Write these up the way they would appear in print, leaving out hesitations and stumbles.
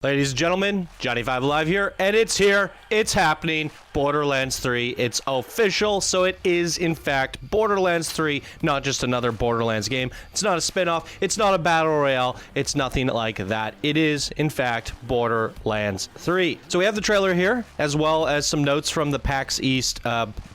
Ladies and gentlemen, Johnny5 Alive here, and it's here, it's happening, Borderlands 3, it's official, so it is, in fact, Borderlands 3, not just another Borderlands game, it's not a spin-off, it's not a battle royale, it's nothing like that, it is, in fact, Borderlands 3. So we have the trailer here, as well as some notes from the Pax East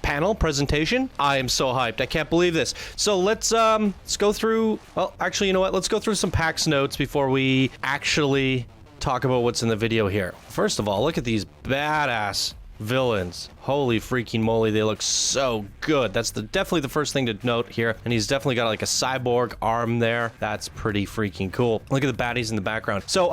panel presentation. I am so hyped, I can't believe this. So let's go through, well, actually, you know what, let's go through some Pax notes before we actually talk about what's in the video here. First of all, look at these badass villains. Holy freaking moly, they look so good. That's definitely the first thing to note here. And he's definitely got like a cyborg arm there. That's pretty freaking cool. Look at the baddies in the background. So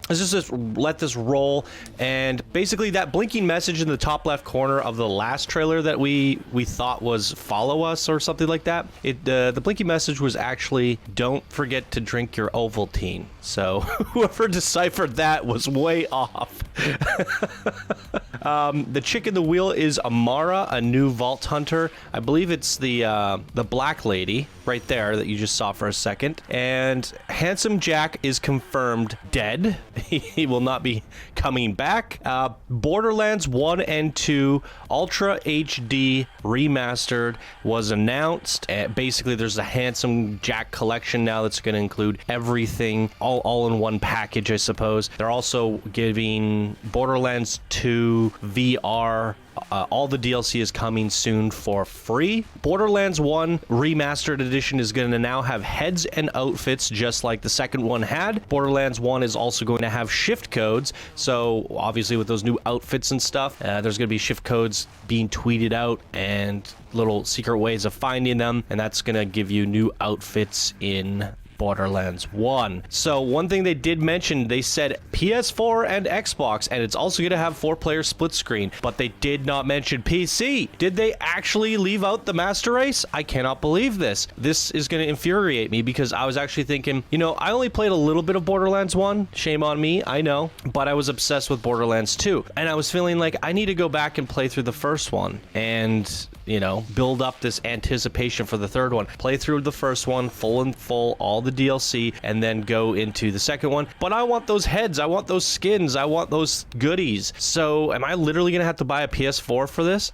let's just let this roll. And basically that blinking message in the top left corner of the last trailer that we thought was follow us or something like that. The blinking message was actually don't forget to drink your Ovaltine. So whoever deciphered that was way off. The chick in the wheel is Amara, a new Vault Hunter. I believe it's the black lady right there that you just saw for a second. And Handsome Jack is confirmed dead. He will not be coming back. Borderlands 1 and 2 Ultra HD Remastered was announced. Basically, there's a Handsome Jack collection now that's going to include everything all in one package, I suppose. They're also giving Borderlands 2 VR. All the DLC is coming soon for free. Borderlands 1 Remastered Edition is going to now have heads and outfits just like the second one had. Borderlands 1 is also going to have shift codes. So obviously with those new outfits and stuff, there's going to be shift codes being tweeted out and little secret ways of finding them. And that's going to give you new outfits in Borderlands 1. So one thing they did mention, they said PS4 and Xbox, and it's also going to have 4-player split screen, but they did not mention PC. Did they actually leave out the Master Race? I cannot believe this. This is going to infuriate me because I was actually thinking, you know, I only played a little bit of Borderlands 1, shame on me, I know, but I was obsessed with Borderlands 2, and I was feeling like I need to go back and play through the first one and, you know, build up this anticipation for the third one. Play through the first one, full, all the DLC, and then go into the second one. But I want those heads, I want those skins, I want those goodies. So am I literally gonna have to buy a PS4 for this?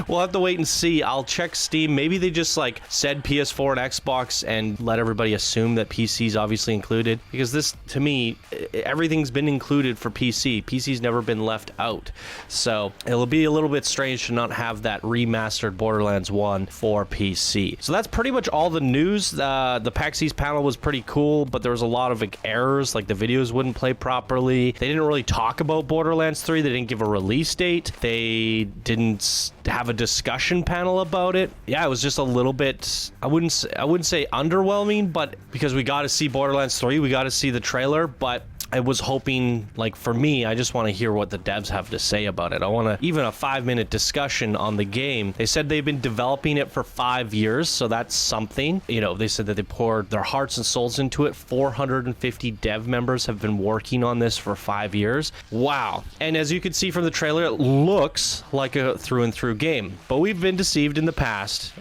We'll have to wait and see. I'll check Steam. Maybe they just like said PS4 and Xbox and let everybody assume that PC is obviously included, because this, to me, everything's been included for PC. PC's never been left out. So it'll be a little bit strange to not have that remastered Borderlands 1 for PC. So that's pretty much all the news. The Pax East panel was pretty cool, but there was a lot of like, errors, like the videos wouldn't play properly. They didn't really talk about Borderlands 3. They didn't give a release date. They didn't have a discussion panel about it. Yeah, it was just a little bit, I wouldn't say underwhelming, but because we got to see Borderlands 3, we got to see the trailer, but I was hoping, like, for me, I just want to hear what the devs have to say about it. I want to, even a 5-minute discussion on the game. They said they've been developing it for 5 years, so that's something. You know, they said that they poured their hearts and souls into it. 450 dev members have been working on this for 5 years. Wow. And as you can see from the trailer, it looks like a through-and-through game. But we've been deceived in the past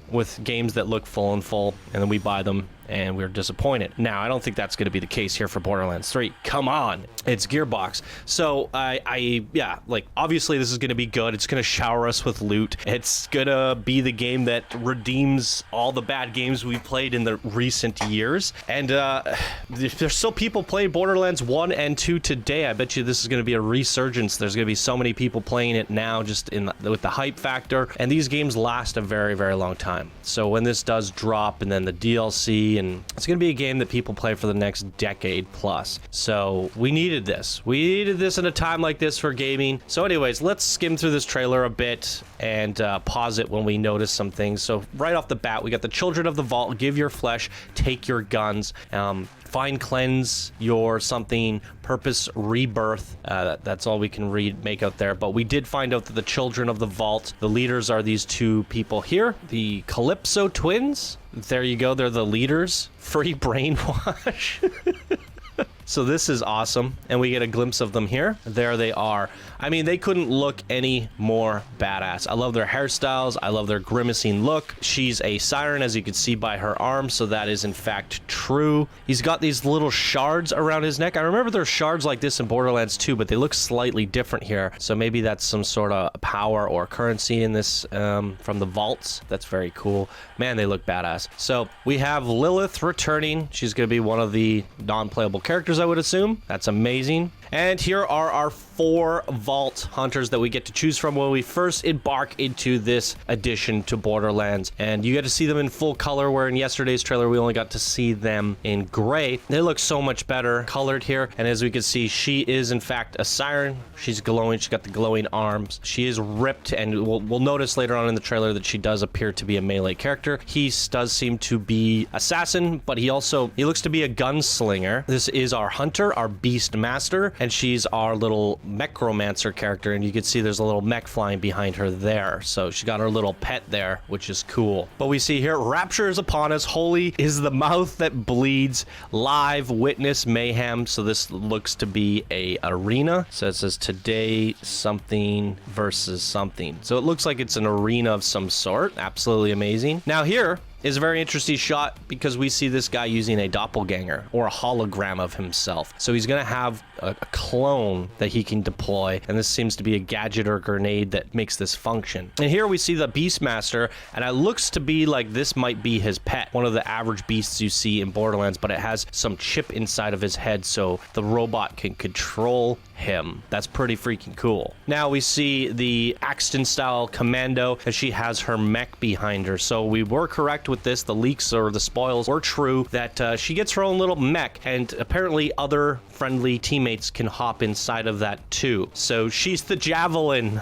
with games that look full, and then we buy them and we're disappointed. Now, I don't think that's going to be the case here for Borderlands 3. Come on, it's Gearbox. So yeah, like, obviously this is going to be good. It's going to shower us with loot. It's going to be the game that redeems all the bad games we've played in the recent years. And there's still people playing Borderlands 1 and 2 today. I bet you this is going to be a resurgence. There's going to be so many people playing it now, just with the hype factor. And these games last a very, very long time. So when this does drop, and then the DLC, and it's going to be a game that people play for the next decade plus. So we needed this. We needed this in a time like this for gaming. So anyways, let's skim through this trailer a bit and pause it when we notice some things. So right off the bat, we got the Children of the Vault. Give your flesh, take your guns. Find, cleanse your something, purpose, rebirth. That's all we can make out there. But we did find out that the Children of the Vault, the leaders are these two people here, the Calypso twins. There you go. They're the leaders. Free brainwash. So this is awesome. And we get a glimpse of them here. There they are. I mean, they couldn't look any more badass. I love their hairstyles. I love their grimacing look. She's a siren, as you can see by her arm. So that is in fact true. He's got these little shards around his neck. I remember there's shards like this in Borderlands 2, but they look slightly different here. So maybe that's some sort of power or currency in this from the vaults. That's very cool. Man, they look badass. So we have Lilith returning. She's going to be one of the non-playable characters, I would assume. That's amazing. And here are our 4 vault hunters that we get to choose from when we first embark into this addition to Borderlands. And you get to see them in full color, where in yesterday's trailer we only got to see them in gray. They look so much better colored here. And as we can see, she is in fact a siren. She's glowing. She's got the glowing arms. She is ripped, and we'll notice later on in the trailer that she does appear to be a melee character. He does seem to be assassin, but he looks to be a gunslinger. This is our hunter, our beast master, and she's our little mechromancer character, and you can see there's a little mech flying behind her there. So she got her little pet there, which is cool. But we see here, rapture is upon us. Holy is the mouth that bleeds. Live witness mayhem. So this looks to be a arena. So it says today something versus something. So it looks like it's an arena of some sort. Absolutely amazing. Now here is a very interesting shot because we see this guy using a doppelganger or a hologram of himself. So he's going to have a clone that he can deploy, and this seems to be a gadget or grenade that makes this function. And here we see the Beastmaster, and it looks to be like this might be his pet, one of the average beasts you see in Borderlands, but it has some chip inside of his head so the robot can control him. That's pretty freaking cool. Now we see the Axton style commando, and she has her mech behind her. So we were correct with this. The leaks or the spoils were true that she gets her own little mech, and apparently other friendly teammates can hop inside of that too. So she's the Javelin.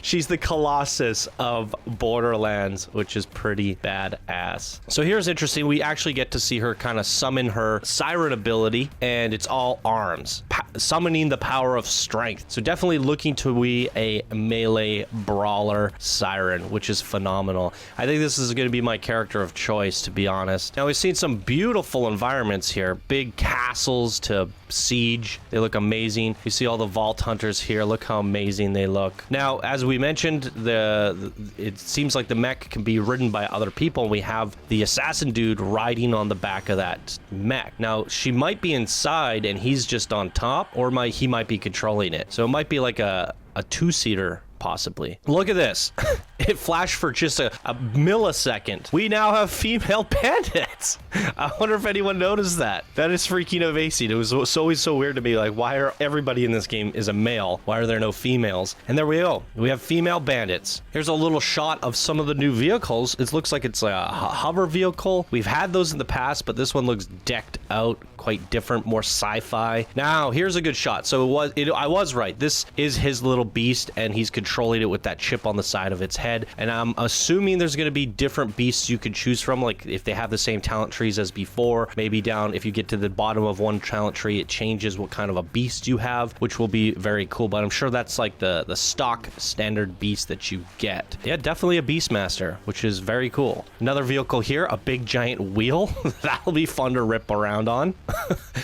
She's the Colossus of Borderlands, which is pretty badass. So here's interesting. We actually get to see her kind of summon her siren ability, and it's all arms. Summoning the power of strength. So definitely looking to be a melee brawler siren, which is phenomenal. I think this is going to be my character of choice, to be honest. Now we've seen some beautiful environments here. Big castles to siege. They look amazing. You see all the vault hunters here. Look how amazing they look. Now, as we mentioned, it seems like the mech can be ridden by other people. We have the assassin dude riding on the back of that mech. Now, she might be inside and he's just on top, or he might be controlling it. So it might be like a two-seater, possibly. Look at this. It flashed for just a millisecond. We now have female bandits. I wonder if anyone noticed that. That is freaking amazing. It was always so weird to me. Like, why are everybody in this game is a male? Why are there no females? And there we go. We have female bandits. Here's a little shot of some of the new vehicles. It looks like it's a hover vehicle. We've had those in the past, but this one looks decked out, quite different, more sci-fi. Now, here's a good shot. So I was right. This is his little beast, and he's controlling it with that chip on the side of its head. And I'm assuming there's going to be different beasts you could choose from, like if they have the same talent trees as before. Maybe down, if you get to the bottom of one talent tree, it changes what kind of a beast you have, which will be very cool. But I'm sure that's like the stock standard beast that you get. Yeah, definitely a Beastmaster, which is very cool. Another vehicle here, a big giant wheel. That'll be fun to rip around on.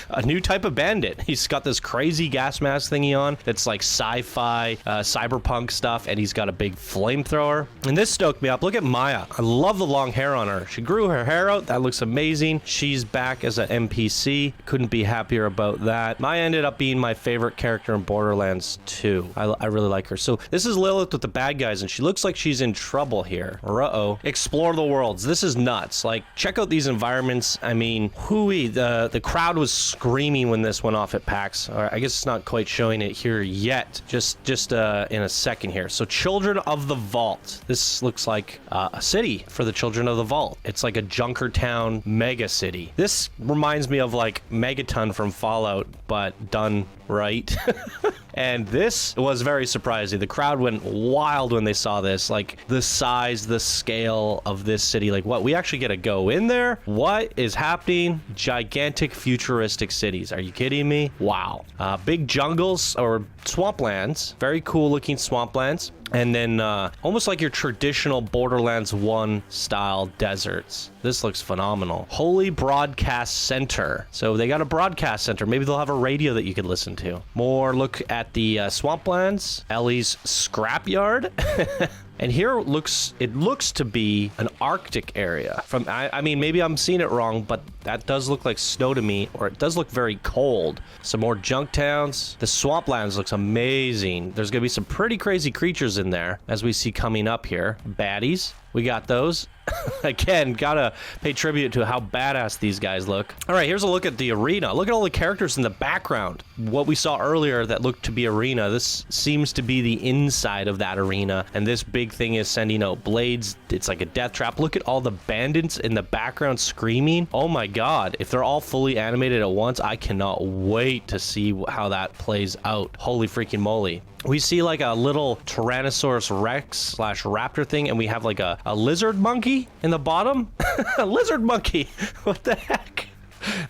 A new type of bandit. He's got this crazy gas mask thingy on that's like sci-fi, cyberpunk stuff, and he's got a big flamethrower. And this stoked me up. Look at Maya. I love the long hair on her. She grew her hair out. That looks amazing. She's back as an NPC. Couldn't be happier about that. Maya ended up being my favorite character in Borderlands 2. I really like her. So this is Lilith with the bad guys, and she looks like she's in trouble here. Uh-oh. Explore the worlds. This is nuts. Like, check out these environments. I mean, hooey. The crowd was screaming when this went off at PAX. I guess it's not quite showing it here yet. Just in a second here. So Children of the Vault. This looks like a city for the Children of the Vault. It's like a Junkertown mega city. This reminds me of like Megaton from Fallout, but done right. And this was very surprising. The crowd went wild when they saw this. Like, the size, the scale of this city. Like, what? We actually get to go in there? What is happening? Gigantic futuristic cities. Are you kidding me? Wow. Big jungles or swamplands. Very cool looking swamplands. And then almost like your traditional Borderlands 1 style deserts. This looks phenomenal. Holy Broadcast Center. So they got a broadcast center. Maybe they'll have a radio that you could listen to. More look at the swamplands. Ellie's scrapyard. And here it looks to be an Arctic area. I mean, maybe I'm seeing it wrong, but that does look like snow to me, or it does look very cold. Some more junk towns. The swamplands looks amazing. There's gonna be some pretty crazy creatures in there, as we see coming up here. Baddies. We got those. Again, gotta pay tribute to how badass these guys look. All right, here's a look at the arena. Look at all the characters in the background. What we saw earlier that looked to be arena, this seems to be the inside of that arena. And this big thing is sending out blades. It's like a death trap. Look at all the bandits in the background screaming. Oh my God. If they're all fully animated at once, I cannot wait to see how that plays out. Holy freaking moly. We see like a little Tyrannosaurus Rex / raptor thing, and we have like a lizard monkey in the bottom. A lizard monkey. What the heck?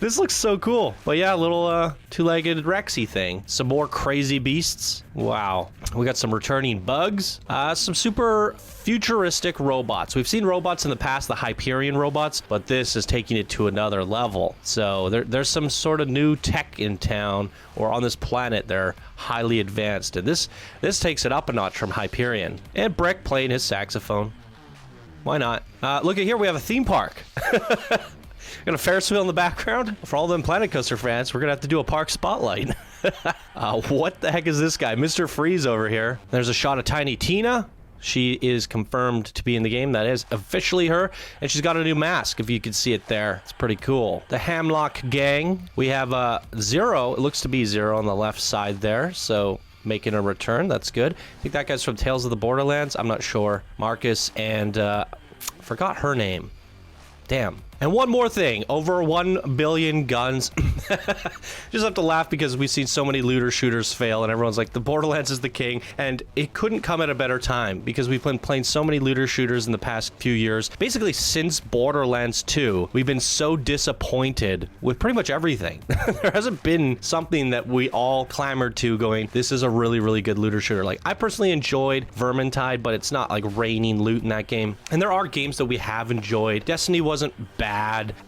This looks so cool. But yeah, a little two-legged Rexy thing. Some more crazy beasts. Wow. We got some returning bugs. Some super futuristic robots. We've seen robots in the past, the Hyperion robots, but this is taking it to another level. So there's some sort of new tech in town or on this planet. They're highly advanced. And this takes it up a notch from Hyperion. And Breck playing his saxophone. Why not? Look at here. We have a theme park. Got a Ferris wheel in the background. For all them Planet Coaster fans, we're gonna have to do a park spotlight. What the heck is this guy? Mr. Freeze over here. There's a shot of Tiny Tina. She is confirmed to be in the game. That is officially her. And she's got a new mask, if you can see it there. It's pretty cool. The Hamlock Gang. We have Zero. It looks to be Zero on the left side there. So making a return. That's good. I think that guy's from Tales of the Borderlands. I'm not sure. Marcus and forgot her name. Damn. And one more thing, over 1 billion guns. Just have to laugh because we've seen so many looter shooters fail and everyone's like, the Borderlands is the king. And it couldn't come at a better time because we've been playing so many looter shooters in the past few years. Basically, since Borderlands 2, we've been so disappointed with pretty much everything. There hasn't been something that we all clamored to going, this is a really, really good looter shooter. Like, I personally enjoyed Vermintide, but it's not like raining loot in that game. And there are games that we have enjoyed. Destiny wasn't bad.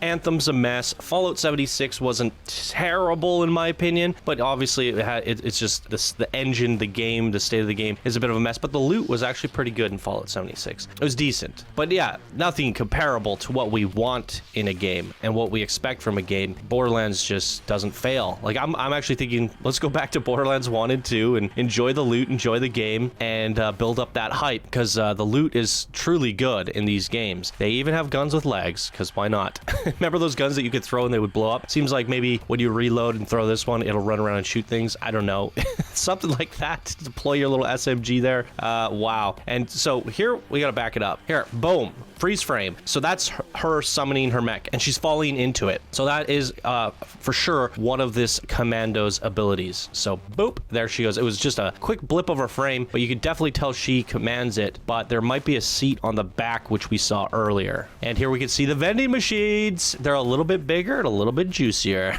Anthem's a mess. Fallout 76 wasn't terrible in my opinion, but obviously it's just the engine, the game, the state of the game is a bit of a mess, but the loot was actually pretty good in Fallout 76. It was decent, but yeah, nothing comparable to what we want in a game and what we expect from a game. Borderlands just doesn't fail. Like I'm actually thinking, let's go back to Borderlands 1 and 2 and enjoy the loot, enjoy the game, and build up that hype, because the loot is truly good in these games. They even have guns with legs, because why not? Remember those guns that you could throw and they would blow up? Seems like maybe when you reload and throw this one, it'll run around and shoot things. I don't know. Something like that to deploy your little SMG there. Wow. And so here, we gotta back it up. Here, boom. Freeze frame. So that's her summoning her mech, and she's falling into it. So that is for sure one of this commando's abilities. So boop, there she goes. It was just a quick blip of her frame, but you could definitely tell she commands it. But there might be a seat on the back, which we saw earlier. And here we can see the vending machines. They're a little bit bigger and a little bit juicier.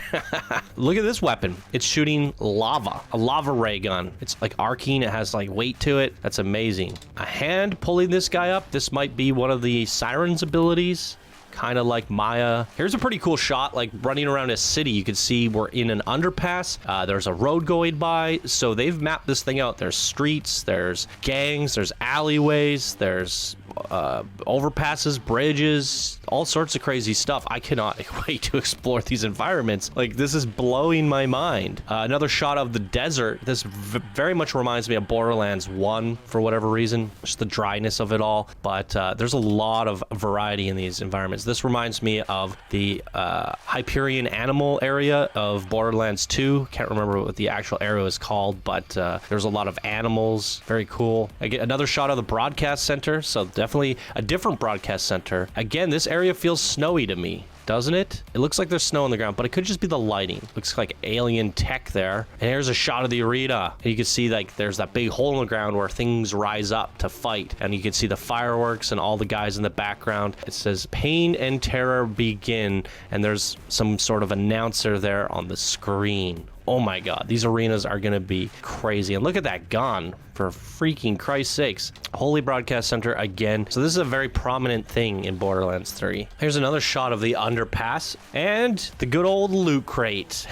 Look at this weapon. It's shooting lava, a lava ray gun. It's like arcing. It has like weight to it. That's amazing. A hand pulling this guy up. This might be one of the Siren's abilities, kind of like Maya. Here's a pretty cool shot, like running around a city. You can see we're in an underpass. There's a road going by, so they've mapped this thing out. There's streets, there's gangs, there's alleyways, there's overpasses, bridges, all sorts of crazy stuff. I cannot wait to explore these environments. Like, this is blowing my mind. Another shot of the desert. This very much reminds me of Borderlands 1 for whatever reason, just the dryness of it all. But there's a lot of variety in these environments. This reminds me of the Hyperion animal area of Borderlands 2. Can't remember what the actual area is called, but there's a lot of animals. Very cool. I get another shot of the broadcast center, so definitely a different broadcast center. Again, this area feels snowy to me, doesn't it? It looks like there's snow on the ground, but it could just be the lighting. Looks like alien tech there. And here's a shot of the arena. And you can see like there's that big hole in the ground where things rise up to fight. And you can see the fireworks and all the guys in the background. It says pain and terror begin. And there's some sort of announcer there on the screen. Oh my god, these arenas are going to be crazy. And look at that gun, for freaking Christ's sakes. Holy Broadcast Center again. So this is a very prominent thing in Borderlands 3. Here's another shot of the underpass and the good old loot crate.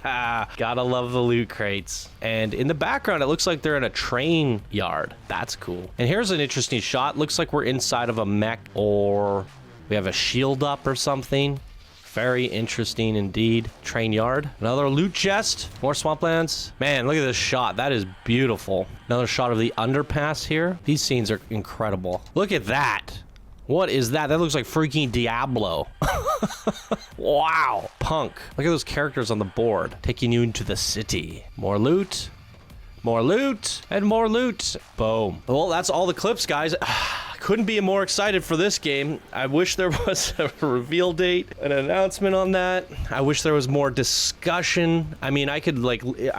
Gotta love the loot crates. And in the background, it looks like they're in a train yard. That's cool. And here's an interesting shot. Looks like we're inside of a mech, or we have a shield up or something. Very interesting indeed. Train yard. Another loot chest. More swamplands. Man, look at this shot. That is beautiful. Another shot of the underpass here. These scenes are incredible. Look at that. What is that? That looks like freaking Diablo. Wow. Punk. Look at those characters on the board. Taking you into the city. More loot. More loot. And more loot. Boom. Well, that's all the clips, guys. Couldn't be more excited for this game. I wish there was a reveal date, an announcement on that. I wish there was more discussion. I mean, I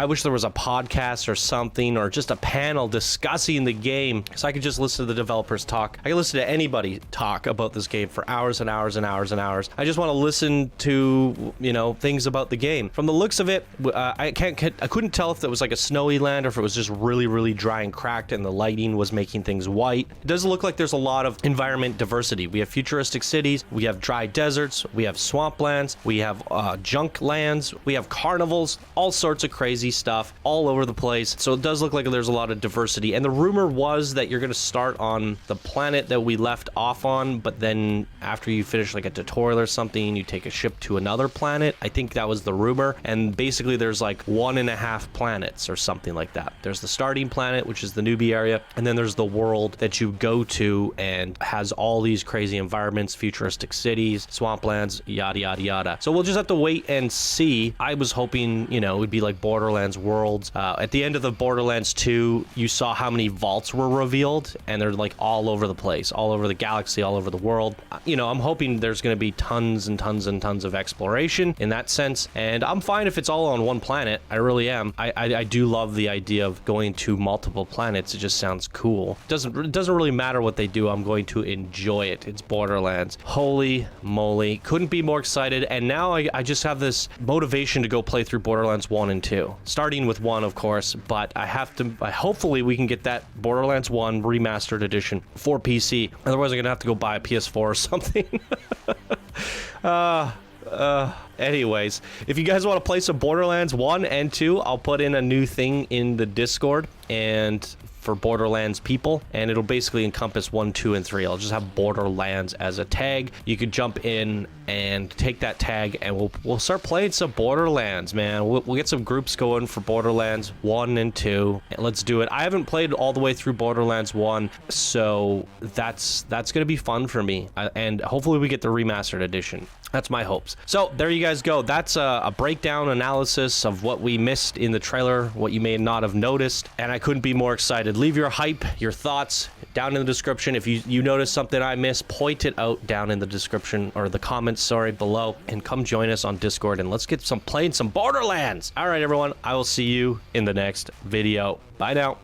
wish there was a podcast or something, or just a panel discussing the game, so I could just listen to the developers talk. I could listen to anybody talk about this game for hours and hours and hours and hours. I just want to listen to, you know, things about the game. From the looks of it, I couldn't tell if it was like a snowy land or if it was just really, really dry and cracked and the lighting was making things white. It does look like there's a lot of environment diversity. We have futuristic cities, we have dry deserts, we have swamplands, we have junk lands, we have carnivals, all sorts of crazy stuff all over the place. So it does look like there's a lot of diversity. And the rumor was that you're going to start on the planet that we left off on, but then after you finish like a tutorial or something, you take a ship to another planet. I think that was the rumor. And basically there's like 1.5 planets or something like that. There's the starting planet, which is the newbie area, and then there's the world that you go to and has all these crazy environments, futuristic cities, swamplands, yada yada yada. So we'll just have to wait and see. I was hoping, you know, it would be like Borderlands Worlds. At the end of the Borderlands 2, you saw how many vaults were revealed, and they're like all over the place, all over the galaxy, all over the world. You know, I'm hoping there's going to be tons and tons and tons of exploration in that sense, and I'm fine if it's all on one planet. I really am. I do love the idea of going to multiple planets. It just sounds cool. It doesn't really matter what they do. I'm going to enjoy it. It's Borderlands. Holy moly. Couldn't be more excited. And now I just have this motivation to go play through Borderlands 1 and 2. Starting with 1, of course, but hopefully we can get that Borderlands 1 remastered edition for PC. Otherwise, I'm going to have to go buy a PS4 or something. Anyways, if you guys want to play some Borderlands 1 and 2, I'll put in a new thing in the Discord and for Borderlands people, and it'll basically encompass 1, 2, and 3. I'll just have Borderlands as a tag. You could jump in and take that tag, and we'll start playing some Borderlands, man. We'll get some groups going for Borderlands 1 and 2. Let's do it. I haven't played all the way through Borderlands 1, so that's gonna be fun for me, and hopefully we get the remastered edition. That's my hopes. So there you guys go. That's a breakdown analysis of what we missed in the trailer, what you may not have noticed, and I couldn't be more excited. Leave your hype, your thoughts down in the description. If you notice something I missed, point it out down in the description, or the comments, sorry, below, and come join us on Discord and let's get playing some Borderlands. All right, everyone, I will see you in the next video. Bye now.